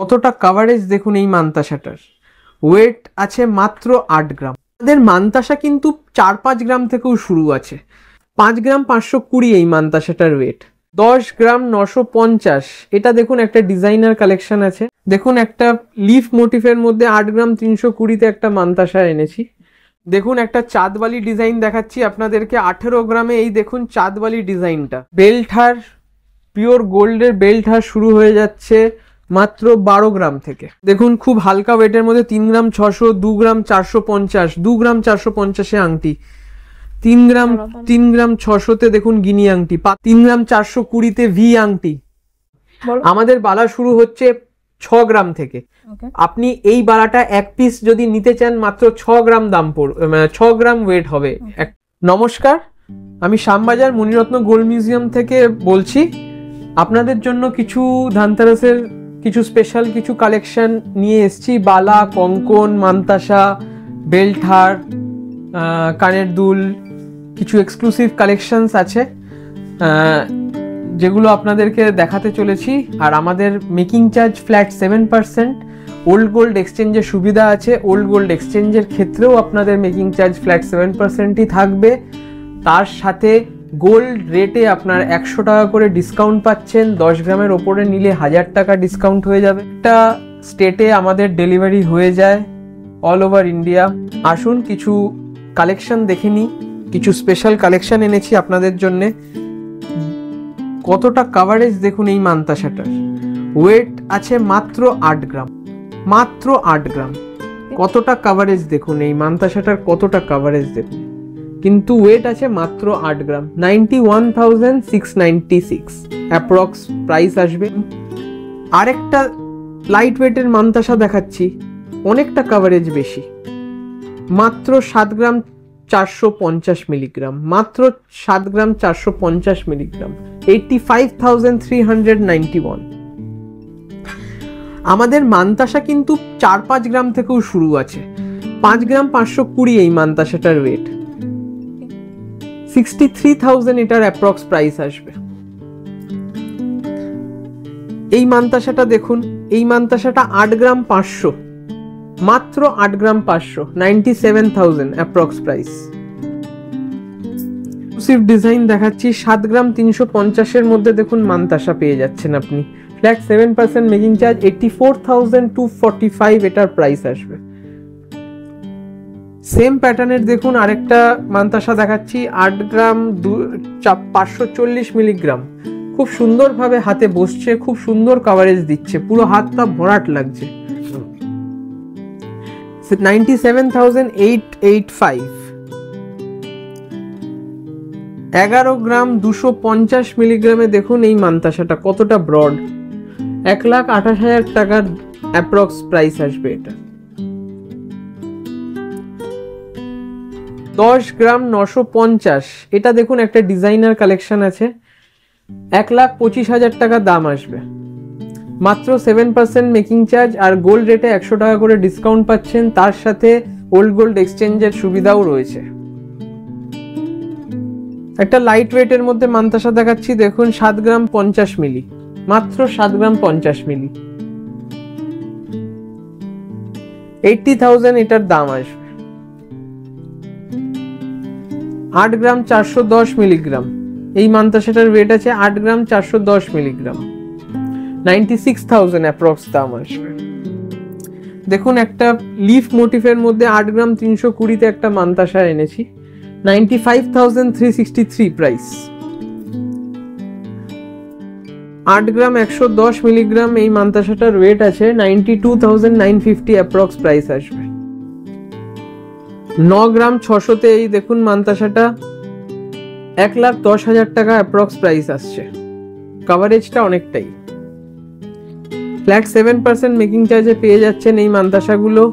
কতটা কাভারেজ দেখুন এই মান্তাসাটার। ওয়েট আছে মাত্র 8 গ্রাম। আমাদের মান্তাসা কিন্তু 4-5 গ্রাম থেকেও শুরু আছে। 5 গ্রাম 520 এই মান্তাসাটার ওয়েট। 10 গ্রাম 950। এটা দেখুন একটা ডিজাইনার কালেকশন আছে। দেখুন একটা লিফ মোটিফের মধ্যে 8 গ্রাম 320-তে একটা মান্তাসা এনেছি। দেখুন একটা চাঁদবালি ডিজাইন দেখাচ্ছি আপনাদেরকে 18 গ্রামে। এই দেখুন চাঁদবালি ডিজাইনটা। বেল্ট হার, পিওর গোল্ডের বেল্ট হার শুরু হয়ে যাচ্ছে মাত্র 12 গ্রাম থেকে। দেখুন খুব হালকা ওয়েটের মধ্যে 3 গ্রাম 600, 2 গ্রাম 450, 2 গ্রাম 450-এ আংটি, 3 গ্রাম 600-তে দেখুন গিনি আংটি, 3 গ্রাম 420-তে ভি আংটি। আমাদের বালা শুরু হচ্ছে 6 গ্রাম থেকে। আপনি এই বালাটা এক পিস যদি নিতে চান মাত্র 6 গ্রাম দাম পড়বে, 6 গ্রাম ওয়েট হবে। নমস্কার, আমি শ্যামবাজার মণিরত্ন গোল্ড মিউজিয়াম থেকে বলছি। আপনাদের জন্য কিছু ধানতেরাসের কিছু স্পেশাল কিছু কালেকশন নিয়ে এসেছি। বালা, কঙ্কন, মান্তাসা, বেল্ট হার, কানের দুল, কিছু এক্সক্লুসিভ কালেকশনস আছে যেগুলো আপনাদেরকে দেখাতে চলেছি। আর আমাদের making charge flat 7%। Old gold এক্সচেঞ্জের সুবিধা আছে। ওল্ড গোল্ড এক্সচেঞ্জের ক্ষেত্রেও আপনাদের মেকিং চার্জ ফ্ল্যাট 7%ই থাকবে। তার সাথে গোল্ড রেটে আপনার 100 টাকা করে ডিসকাউন্ট পাচ্ছেন। 10 গ্রামের ওপরে নিলে 1000 টাকা ডিসকাউন্ট হয়ে যাবে। একটা স্টেটে আমাদের ডেলিভারি হয়ে যায় অল ওভার ইন্ডিয়া। আসুন কিছু কালেকশন দেখে নিই। কিছু স্পেশাল কালেকশন এনেছি আপনাদের জন্যে। কতটা কাভারেজ দেখুন এই মান্তাসাটার। ওয়েট আছে মাত্র 8 গ্রাম, মাত্র 8 গ্রাম। কতটা কাভারেজ দেখুন এই মান্তাসাটার, কতটা কাভারেজ দেখুন। কিন্তু ওয়েট আছে মাত্র 8 গ্রাম। 91,696 অ্যাপ্রক্স প্রাইস আসবে। আরেকটা লাইট ওয়েটের মান্তাসা দেখাচ্ছি, অনেকটা কাভারেজ বেশি, মাত্র 7 গ্রাম 450 মিলিগ্রাম, মাত্র 7 গ্রাম 450 মিলিগ্রাম, 85,391। আমাদের মান্তাসা কিন্তু 4-5 গ্রাম থেকেও শুরু আছে। 5 গ্রাম 520 এই মান্তাসাটার ওয়েট। 63,000 এটার অ্যাপ্রক্স প্রাইস আসবে। এই মান্তাসাটা দেখুন, এই মান্তাসাটা 8 গ্রাম 500, মাত্র 8 গ্রাম 500, 97,000 অ্যাপ্রক্স প্রাইস। এক্সক্লুসিভ ডিজাইন দেখাচ্ছি 7 গ্রাম 350-এর মধ্যে দেখুন মান্তাসা পেয়ে যাচ্ছেন আপনি। ফ্ল্যাট 7% মেকিং চার্জ, 84,245 এটার প্রাইস আসবে। সেম প্যাটার্নের দেখুন আরেকটা মান্তাসা দেখাচ্ছি 8 গ্রাম 540 মিলিগ্রাম। খুব সুন্দরভাবে হাতে বসছে, খুব সুন্দর কাভারেজ দিচ্ছে, পুরো হাতটা ভরাট লাগছে। 97,885। 11 গ্রাম 250 মিলিগ্রামে দেখুন এই মান্তাসাটা কতটা ব্রড। 1,28,000 টাকার অ্যাপ্রক্স প্রাইস আসবে এটা। 10 গ্রাম 950। এটা দেখুন একটা ডিজাইনার কালেকশন আছে, 1,25,000 টাকা দাম আসবে। মাত্র 7% মেকিং চার্জ আর গোল্ড রেটে 100 টাকা করে ডিসকাউন্ট পাচ্ছেন। তার সাথে ওল্ড গোল্ড এক্সচেঞ্জের সুবিধাও রয়েছে। একটা লাইট ওয়েটের মধ্যে মান্তাসা দেখাচ্ছি দেখুন 7 গ্রাম 50 মিলি, মাত্র 7 গ্রাম 50 মিলি, 80,000 এটার দাম আসবে। 8 গ্রাম 410 মিলিগ্রাম এই মান্তাসাটার ওয়েট আছে 8 গ্রাম 410 মিলিগ্রাম, 96,000 অ্যাপ্রক্স দাম আসবে। দেখুন একটা লিফ মোটিফের মধ্যে 8 গ্রাম 320-তে একটা মান্তাসা এনেছি, 95,363 প্রাইস। 8 গ্রাম 110 মিলিগ্রাম এই মান্তাসাটার ওয়েট আছে, 92,950 অ্যাপ্রক্স প্রাইস আসবে। 9 গ্রাম 600-তে এই দেখুন মান্তাসাটা 1,10,000 টাকা অ্যাপ্রক্স প্রাইস আসছে। কাভারেজটা অনেকটাই। ফ্ল্যাট 7% মেকিং চার্জে পেয়ে যাচ্ছেন এই মান্তাসাগুলো।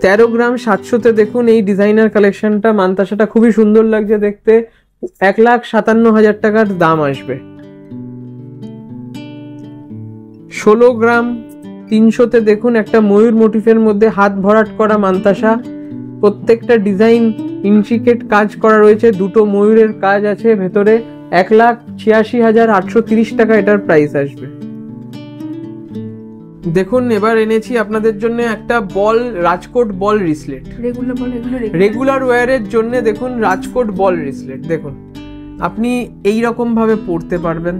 13 গ্রাম 700-তে দেখুন এই ডিজাইনার কালেকশনটা, মান্তাসাটা খুবই সুন্দর লাগছে দেখতে, 1,57,000 টাকার দাম আসবে। 16 গ্রাম 300-তে দেখুন একটা ময়ূর মোটিফের মধ্যে হাত ভরাট করা মান্তাসা, প্রত্যেকটা ডিজাইন ইন্ট্রিকেট কাজ করা রয়েছে, দুটো ময়ূরের কাজ আছে ভেতরে, 1,86,830 টাকা এটার প্রাইস আসবে। দেখুন এবার এনেছি আপনাদের জন্য একটা বল, রাজকোট বল রিসলেট। রেগুলার ওয়্যারের জন্য দেখুন রাজকোট বল রিসলেট। দেখুন আপনি এই রকম ভাবে পরতে পারবেন।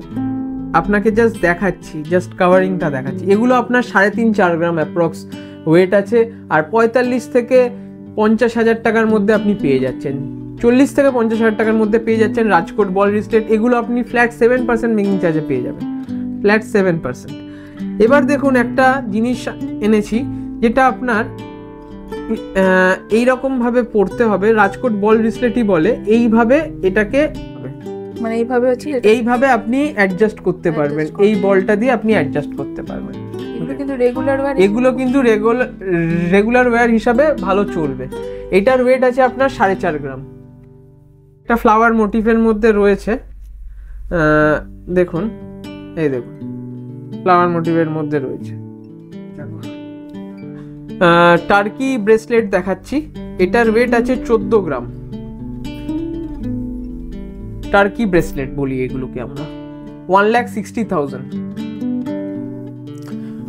আপনাকে জাস্ট দেখাচ্ছি, জাস্ট কাভারিংটা দেখাচ্ছি। এগুলো আপনার 3.5-4 গ্রাম অ্যাপ্রক্স ওয়েট আছে, আর 45 থেকে 50,000 টাকার মধ্যে আপনি পেয়ে যাচ্ছেন। 40 থেকে 50,000 টাকার মধ্যে পেয়ে যাচ্ছেন রাজকোট বল রিসলেট। এগুলো আপনি ফ্ল্যাট 7% মেকিং চার্জে পেয়ে যাবেন, ফ্ল্যাট 7%। এবার দেখুন একটা জিনিস এনেছি যেটা আপনার এইরকম ভাবে পড়তে হবে, রাজকোট বল রিসলেটই বলে। এইভাবে এটাকে মানে এইভাবে হচ্ছে, এইভাবে আপনি অ্যাডজাস্ট করতে পারবেন, এই বলটা দিয়ে আপনি অ্যাডজাস্ট করতে পারবেন। এগুলো কিন্তু রেগুলার ওয়্যার হিসাবে ভালো চলবে। এটার ওয়েট আছে আপনার 4.5 গ্রাম। একটা ফ্লাওয়ার মোটিভের মধ্যে রয়েছে, দেখুন এই দেখুন ফ্লাওয়ার মোটিভের মধ্যে রয়েছে। টার্কি ব্রেসলেট দেখাচ্ছি, এটার ওয়েট আছে 14 গ্রাম। টার্কি ব্রেসলেট বলি এগুলোকে আমরা, 1,60,000।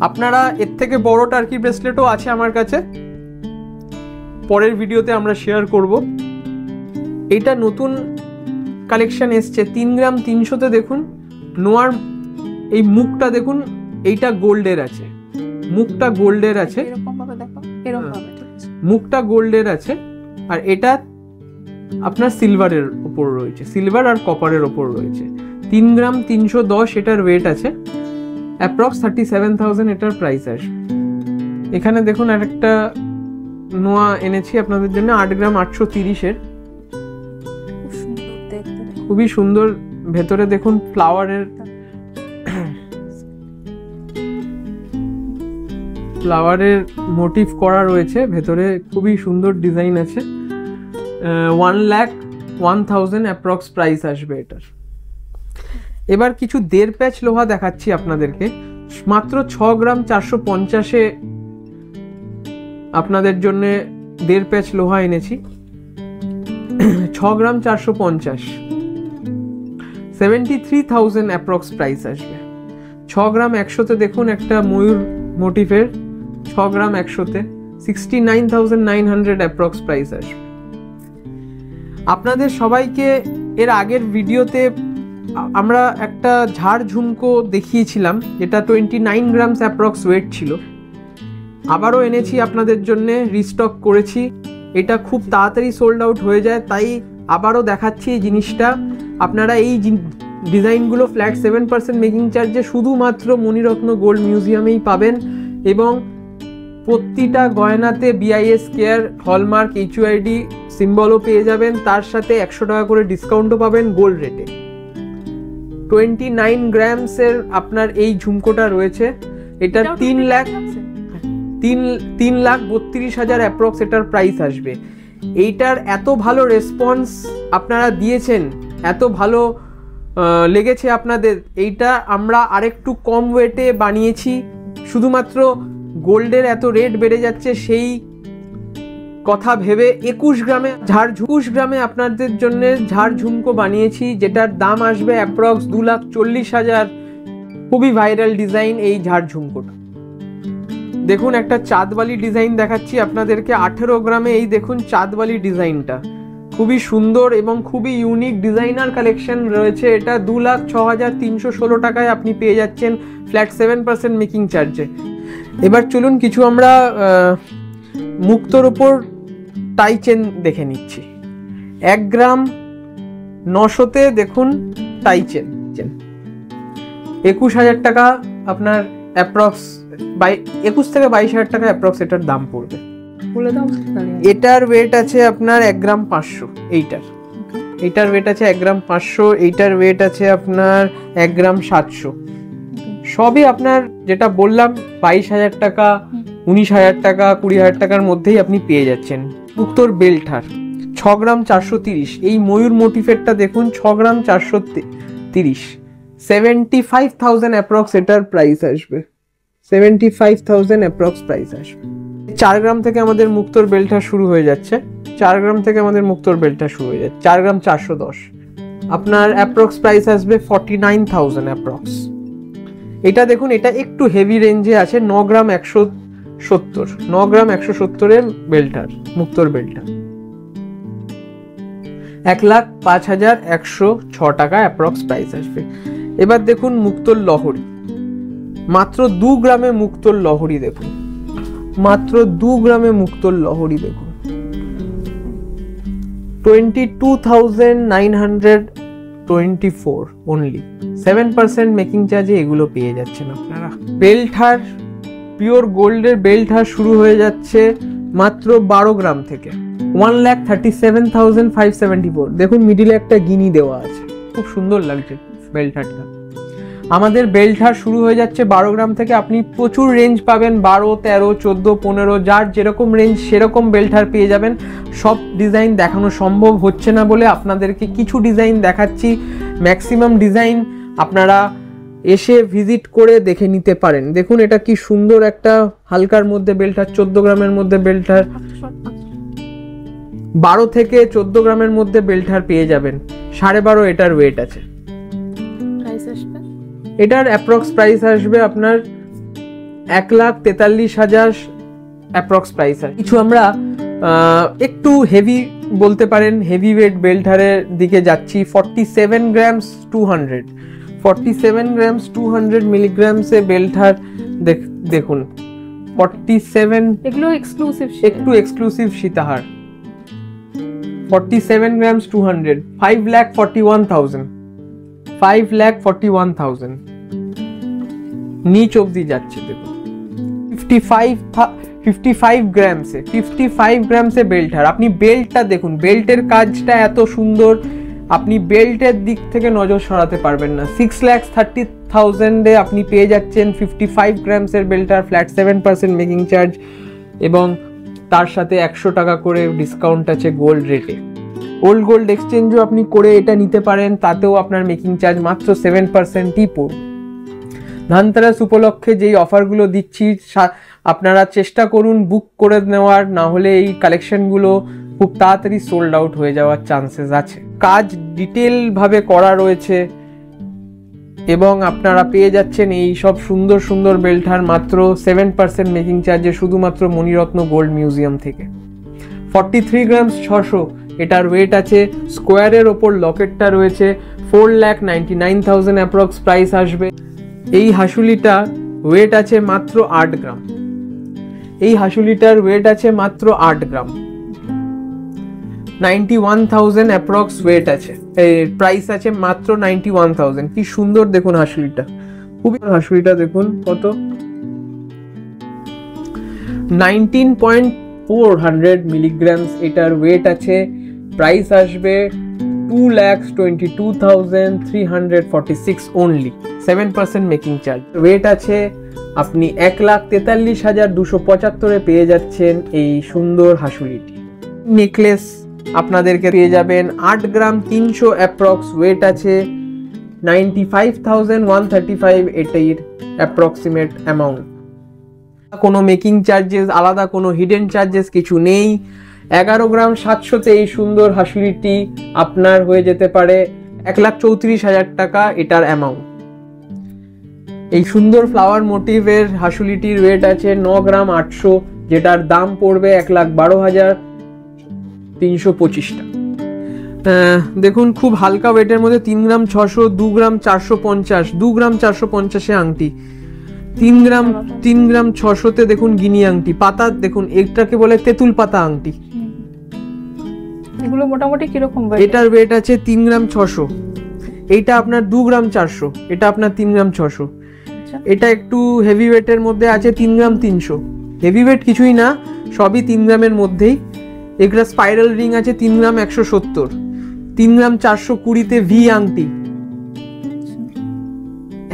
আপনারা এর থেকে বড় টার্কি ব্রেসলেটও আছে আমার কাছে, পরের ভিডিওতে আমরা শেয়ার করব। এটা নতুন কালেকশন এসছে 3 গ্রাম 300-তে। দেখুন নোয়ার এই মুখটা দেখুন, এইটা গোল্ডের আছে, মুখটা গোল্ডের আছে, মুখটা গোল্ডের আছে, আর এটা আপনার সিলভারের উপর রয়েছে, সিলভার আর কপারের উপর রয়েছে। 3 গ্রাম 310 এটার ওয়েট আছে, অ্যাপ্রক্স 37,000 এটার প্রাইস আসবে। এখানে দেখুন আরেকটা নোয়া এনেছি আপনাদের জন্য, 8 গ্রাম 830-এর, খুবই সুন্দর। ভেতরে দেখুন ফ্লাওয়ারের মোটিভ করা রয়েছে, ভেতরে খুবই সুন্দর ডিজাইন আছে। 1,01,000 অ্যাপ্রক্স প্রাইস আসবে এটার। এবার কিছু 1.5 প্যাচ লোহা দেখাচ্ছি আপনাদেরকে, মাত্র 6 গ্রাম 450-এ আপনাদের জন্য 1.5 প্যাচ লোহা এনেছি। 6 গ্রাম 450, 73,000 অ্যাপ্রক্স প্রাইস আসবে। 6 গ্রাম 100-তে দেখুন একটা ময়ূর মোটিভের, 6 গ্রাম 100-তে 69,900 অ্যাপ্রক্স প্রাইস আসবে। আপনাদের সবাইকে এর আগের ভিডিওতে আমরা একটা ঝাড় ঝুমকো দেখিয়েছিলাম, যেটা 29 গ্রামস অ্যাপ্রক্স ওয়েট ছিল। আবারও এনেছি আপনাদের জন্য, রিস্টক করেছি। এটা খুব তাড়াতাড়ি সোল্ড আউট হয়ে যায়, তাই আবারও দেখাচ্ছি এই জিনিসটা। আপনারা এই ডিজাইনগুলো ফ্ল্যাট 7% মেকিং চার্জে শুধুমাত্র মণিরত্ন গোল্ড মিউজিয়ামেই পাবেন, এবং প্রতিটা গয়নাতে BIS কেয়ার, হলমার্ক, HUID সিম্বলও পেয়ে যাবেন, তার সাথে 100 টাকা করে ডিসকাউন্টও পাবেন গোল্ড রেটে। 29 গ্রামসের আপনার এই ঝুমকোটা রয়েছে, এটা 3,32,000 অ্যাপ্রক্স এটার প্রাইস আসবে। এইটার এত ভালো রেসপন্স আপনারা দিয়েছেন, এত ভালো লেগেছে আপনাদের, এইটা আমরা আরেকটু কম ওয়েটে বানিয়েছি। শুধুমাত্র গোল্ডের এত রেট বেড়ে যাচ্ছে সেই কথা ভেবে 21 গ্রামে আপনাদের জন্য ঝাড় ঝুমকো বানিয়েছি, যেটার দাম আসবে অ্যাপ্রক্স 2,40,000। খুবই ভাইরাল ডিজাইন এই ঝাড় ঝুমকোটা। দেখুন একটা চাঁদবালি ডিজাইন দেখাচ্ছি আপনাদেরকে, 18 গ্রামে। এই দেখুন চাঁদবালি ডিজাইনটা খুবই সুন্দর এবং খুবই ইউনিক ডিজাইনার কালেকশন রয়েছে। এটা 2,06,316 টাকায় আপনি পেয়ে যাচ্ছেন ফ্ল্যাট 7% মেকিং চার্জে। এবার চলুন কিছু আমরা মুক্তোর ওপর টাই চেন দেখে নিচ্ছি। 1 গ্রাম 900-তে দেখুন টাই চেন 21,000 টাকা আপনার অ্যাপ্রক্স, 21 থেকে 22,000 টাকা অ্যাপ্রক্স এটার দাম পড়বে। এটার ওয়েট আছে আপনার 1 গ্রাম 500। এইটার ওয়েট আছে 1 গ্রাম 500। এইটার ওয়েট আছে আপনার 1 গ্রাম 700। সবই আপনার যেটা বললাম 22,000 টাকা, 19,000 টাকা, 20,000 টাকার মধ্যেই আপনি পেয়ে যাচ্ছেন। মুক্তোর বেল্ট হার 6 গ্রাম 430। এই ময়ূর মোটিভেরটা দেখুন 6 গ্রাম 430, 75,000 অ্যাপ্রক্স এটার প্রাইস আসবে। 75,000 অ্যাপ্রক্স প্রাইস আসবে। 4 গ্রাম থেকে আমাদের মুক্তোর বেল্টটা শুরু হয়ে যাচ্ছে। 4 গ্রাম থেকে আমাদের মুক্তোর বেল্টটা শুরু হয়ে যাচ্ছে। 4 গ্রাম 410, আপনার অ্যাপ্রক্স প্রাইস আসবে 49,000 অ্যাপ্রক্স। এটা দেখুন, এটা একটু হেভি রেঞ্জে আছে, 9 গ্রাম 170, 9 গ্রাম 170-এর বেল্টার, মুক্তোর বেল্টার, 1,05,106 টাকা অ্যাপ্রক্স প্রাইস আসবে। এবার দেখুন মুক্তোর লহরি, মাত্র 2 গ্রামে মুক্তোর লহরি দেখুন, মাত্র 2 গ্রামে মুক্তোর লহরি দেখুন, 22,924 অনলি। 7% মেকিং চার্জে এগুলো পেয়ে যাচ্ছেন আপনারা। বেল্টার, পিওর গোল্ডের বেল্টার শুরু হয়ে যাচ্ছে মাত্র 12 গ্রাম থেকে, 1,37,574। দেখুন মিডিলে একটা গিনি দেওয়া আছে, খুব সুন্দর লাগছে বেল্টারটা। আমাদের বেল্টার শুরু হয়ে যাচ্ছে 12 গ্রাম থেকে। আপনি প্রচুর রেঞ্জ পাবেন, 12, 13, 14, 15, যার যেরকম রেঞ্জ সেরকম বেল্টার পেয়ে যাবেন। সব ডিজাইন দেখানো সম্ভব হচ্ছে না বলে আপনাদেরকে কিছু ডিজাইন দেখাচ্ছি। ম্যাক্সিমাম ডিজাইন আপনারা এসে ভিজিট করে দেখে নিতে পারেন। দেখুন এটা কি সুন্দর একটা হালকার মধ্যে বেল্টার, 14 গ্রামের মধ্যে বেল্টার, 12 থেকে 14 গ্রামের মধ্যে বেল্টার পেয়ে যাবেন। 12.5 এটার ওয়েট আছে। এটার অ্যাপ্রক্স প্রাইস আসবে আপনার 1,43,000 অ্যাপ্রক্স প্রাইস আছে। কিছু আমরা একটু হেভি বলতে পারেন, হেভি ওয়েট বেল্টারের দিকে যাচ্ছি। 47 গ্রামস 200, 47 গ্রামস 200 মিলিগ্রামসে বেল্টার দেখুন, 47, এগুলো এক্সক্লুসিভ, একটু এক্সক্লুসিভ সীতাহার, 47 গ্রামস 200, 5,41,000, 5,41,000 নিচ অবধি যাচ্ছে। দেখুন 55 গ্রামসে, 55 গ্রামসে বেল্টার। আপনি বেল্টটা দেখুন, বেল্টের কাজটা এত সুন্দর, আপনি বেল্টের দিক থেকে নজর সরাতে পারবেন না। 6,30,000-এ আপনি পেয়ে যাচ্ছেন 55 গ্রামসের বেল্টার, ফ্ল্যাট 7% মেকিং চার্জ, এবং তার সাথে 100 টাকা করে ডিসকাউন্ট আছে গোল্ড রেটে। ওল্ড গোল্ড এক্সচেঞ্জও আপনি করে এটা নিতে পারেন, তাতেও আপনার মেকিং চার্জ মাত্র 7%ই পড়বে। ধনতেরাস উপলক্ষে যেই অফারগুলো দিচ্ছি আপনারা চেষ্টা করুন বুক করে নেওয়ার, না হলে এই কালেকশনগুলো খুব তাড়াতাড়ি সোল্ড আউট হয়ে যাওয়ার চান্সেস আছে। কাজ ডিটেল ভাবে করা রয়েছে এবং আপনারা পেয়ে যাচ্ছেন এই সব সুন্দর সুন্দর বেল্টার মাত্র 7% মেকিং চার্জে, শুধুমাত্র মণিরত্ন গোল্ড মিউজিয়াম থেকে। 43 গ্রামস 600 এটার ওয়েট আছে। স্কোয়ারের ওপর লকেটটা রয়েছে, 4,99,000 অ্যাপ্রক্স প্রাইস আসবে। এই হাসুলিটা ওয়েট আছে মাত্র 8 গ্রাম, এই হাসুলিটার ওয়েট আছে মাত্র 8 গ্রাম, 91,000 অ্যাপ্রক্স ওয়েট আছে, প্রাইস আছে মাত্র 91,000। কি সুন্দর দেখুন হাসুলিটা, খুবই হাসুলিটা দেখুন কত, 19.400 মিলিগ্রামস এটার ওয়েট আছে। প্রাইস আসবে 2,22,346 অনলি, 7% মেকিং চার্জ। ওয়েট আছে আপনি 1,43,275-এ পেয়ে যাচ্ছেন এই সুন্দর হাসুলিটি। নেকলেস আপনাদেরকে পেয়ে যাবেন 8 গ্রাম 300 অ্যাপ্রক্স ওয়েট আছে, 95,135 এটির অ্যাপ্রক্সিমেট অ্যামাউন্ট। কোনো মেকিং চার্জেস, আলাদা কোনো হিডেন চার্জেস কিছু নেই। 11 গ্রাম 700-তে এই সুন্দর হাসুলিটি আপনার হয়ে যেতে পারে 1,34,000 টাকা এটার অ্যামাউন্ট। এই সুন্দর ফ্লাওয়ার মোটিভের হাসুলিটির ওয়েট আছে 9 গ্রাম 800, যেটার দাম পড়বে 1,12,325 টাকা। দেখুন খুব হালকা ওয়েটের মধ্যে 3 গ্রাম 600, 2 গ্রাম 450, 2 গ্রাম 450-এ আংটি, 3 গ্রাম 600-তে দেখুন গিনি আংটি, পাতা দেখুন, এটাকে বলে তেঁতুল পাতা আংটি। এগুলো মোটামুটি কিরকম ওয়েট? এটার ওয়েট আছে 3 গ্রাম 600, এইটা আপনার 2 গ্রাম 400, এটা আপনার 3 গ্রাম 600। এটা একটু হেভি ওয়েটের মধ্যে আছে 3 গ্রাম 300, হেভি ওয়েট কিছুই না, সবই 3 গ্রামের মধ্যেই। এগুলা স্পাইরাল রিং আছে 3 গ্রাম 170, 3 গ্রাম 420-তে ভি আংটি,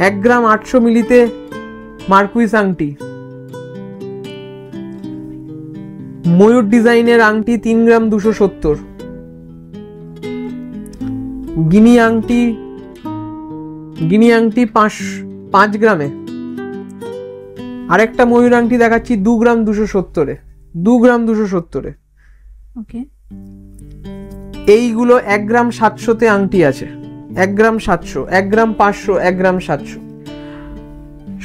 1 গ্রাম 800 মিলিতে মার্কুইস আংটি, ময়ূর ডিজাইনের আংটি 3 গ্রাম 270, গিনি আংটি 5 গ্রামে। আরেকটা ময়ূর আংটি দেখাচ্ছি 2 গ্রাম 270-এ, 2 গ্রাম 270-এ। ওকে, এইগুলো 1 গ্রাম 700-তে আংটি আছে, 1 গ্রাম 700, 1 গ্রাম 500, 1 গ্রাম 700,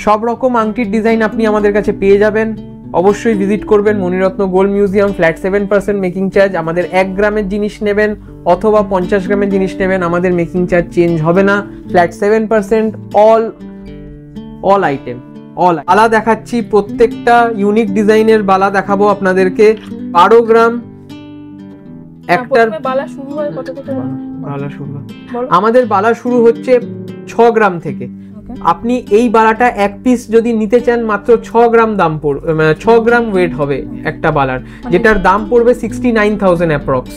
সব রকম আংটির ডিজাইন আপনি আমাদের কাছে পেয়ে যাবেন। অবশ্যই ভিজিট করবেন Maniratna gold museum. Flat 7% making charge. আমাদের 1 গ্রামের জিনিস নেবেন অথবা 50 গ্রামের জিনিস নেবেন, আমাদের মেকিং চার্জ চেঞ্জ হবে না। ফ্ল্যাট 7%, অল আইটেম, বালা দেখাচ্ছি, প্রত্যেকটা ইউনিক ডিজাইনের বালা দেখাবো আপনাদেরকে। 12 গ্রাম একটার বালা শুরু হয় কত থেকে? বালা শুরু আমাদের বালা শুরু হচ্ছে 6 গ্রাম থেকে। আপনি এই বালাটা এক পিস যদি নিতে চান মাত্র 6 গ্রাম দাম পড়বে, 6 গ্রাম ওয়েট হবে একটা বালার, যেটার দাম পড়বে 69,000 অ্যাপ্রক্স।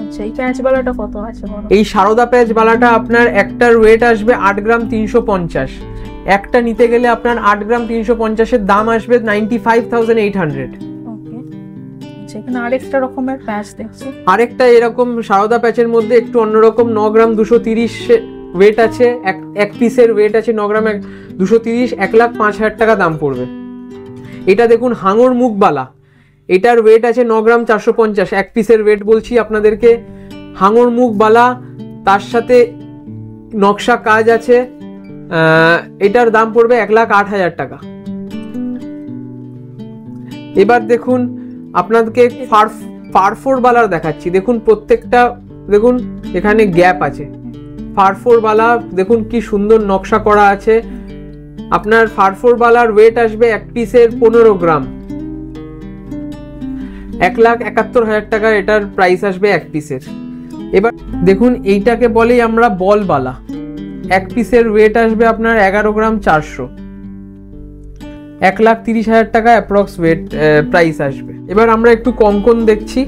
আচ্ছা, এই প্যাচ বালাটা কত আছে? এই সারদা প্যাচ বালাটা আপনার একটার ওয়েট আসবে 8 গ্রাম 350। একটা নিতে গেলে আপনার 8 গ্রাম 350 এর দাম আসবে 95,800। এখানে আরেকটা রকমের প্যাচ দেখছি, আরেকটা এরকম সারদা প্যাচের মধ্যে একটু অন্যরকম 9 গ্রাম 230 ওয়েট আছে, এক পিসের ওয়েট আছে 9 গ্রাম 230, 1,05,000 টাকা দাম পড়বে। এটা দেখুন হাঙর মুখ বালা, এটার ওয়েট আছে 9 গ্রাম 450, এক পিসের ওয়েট বলছি আপনাদেরকে। হাঙর মুখ বালা, তার সাথে নকশা কাজ আছে, এটার দাম পড়বে 1,08,000 টাকা। এবার দেখুন আপনাদেরকে ফারফোর বালার দেখাচ্ছি। দেখুন প্রত্যেকটা, দেখুন এখানে গ্যাপ আছে। ফারফোর বালা দেখুন কি সুন্দর নকশা করা আছে। আপনার ফারফোর বালার ওয়েট আসবে এক পিসের 15 গ্রাম, 1,71,000 টাকা এটার প্রাইস আসবে এক পিসের। এবার দেখুন এইটাকে বলেই আমরা বল বালা, এক পিসের ওয়েট আসবে আপনার 11 গ্রাম 400, 1,30,000 টাকা অ্যাপ্রক্স ওয়েট প্রাইস আসবে। এবার আমরা একটু কঙ্কন দেখছি।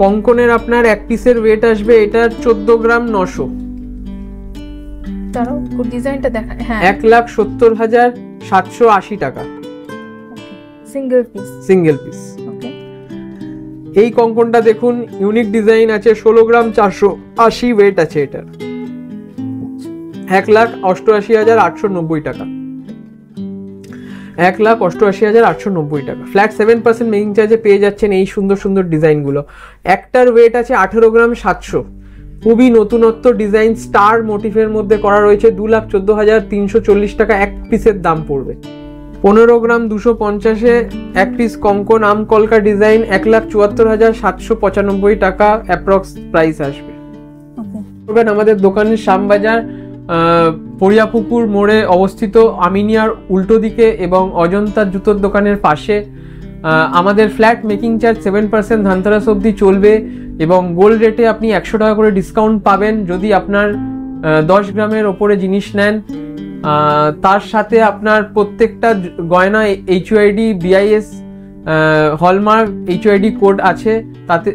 কঙ্কনের আপনার এক পিসের ওয়েট আসবে এটার 14 গ্রাম 900, তারও ডিজাইনটা দেখা, হ্যাঁ 1,70,780 টাকা সিঙ্গেল পিস, সিঙ্গেল পিস। ওকে, এই কঙ্কনটা দেখুন ইউনিক ডিজাইন আছে, 16 গ্রাম 480 ওয়েট আছে এটার, 1,88,890 টাকা, 1,88,890 টাকা। ফ্ল্যাট 7% মেকিং চার্জে পেয়ে যাচ্ছেন এই সুন্দর সুন্দর ডিজাইনগুলো। একটার ওয়েট আছে 18 গ্রাম 700, খুবই নতুনত্ব ডিজাইন, স্টার মোটিফের মধ্যে করা রয়েছে, 2,14,340 টাকা এক পিসের দাম পড়বে। 15 গ্রাম 250-এ এক পিস কঙ্কন আম কলকা ডিজাইন, 1,74,795 টাকা অ্যাপ্রক্স প্রাইস আসবে। আমাদের দোকানের শ্যামবাজার পরিয়াপুকুর মোড়ে অবস্থিত, আমিনিয়ার উল্টো দিকে এবং অজন্তা জুতোর দোকানের পাশে। আমাদের ফ্ল্যাট মেকিং চার্জ 7% ধানতেরাস অবধি চলবে এবং গোল্ড রেটে আপনি 100 টাকা করে ডিসকাউন্ট পাবেন যদি আপনার 10 গ্রামের ওপরে জিনিস নেন। তার সাথে আপনার প্রত্যেকটা গয়না HUID BIS hallmark HUID code আছে, তাতে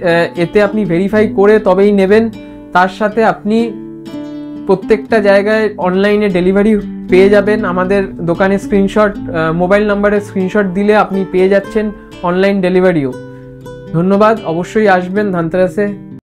এতে আপনি ভেরিফাই করে তবেই নেবেন। তার সাথে আপনি প্রত্যেকটা জায়গায় অনলাইনে ডেলিভারি পেয়ে যাবেন। আমাদের দোকানে স্ক্রিনশট, মোবাইল নাম্বারের স্ক্রিনশট দিলে আপনি পেয়ে যাচ্ছেন অনলাইন ডেলিভারিও। ধন্যবাদ, অবশ্যই আসবেন ধানতেরাসে।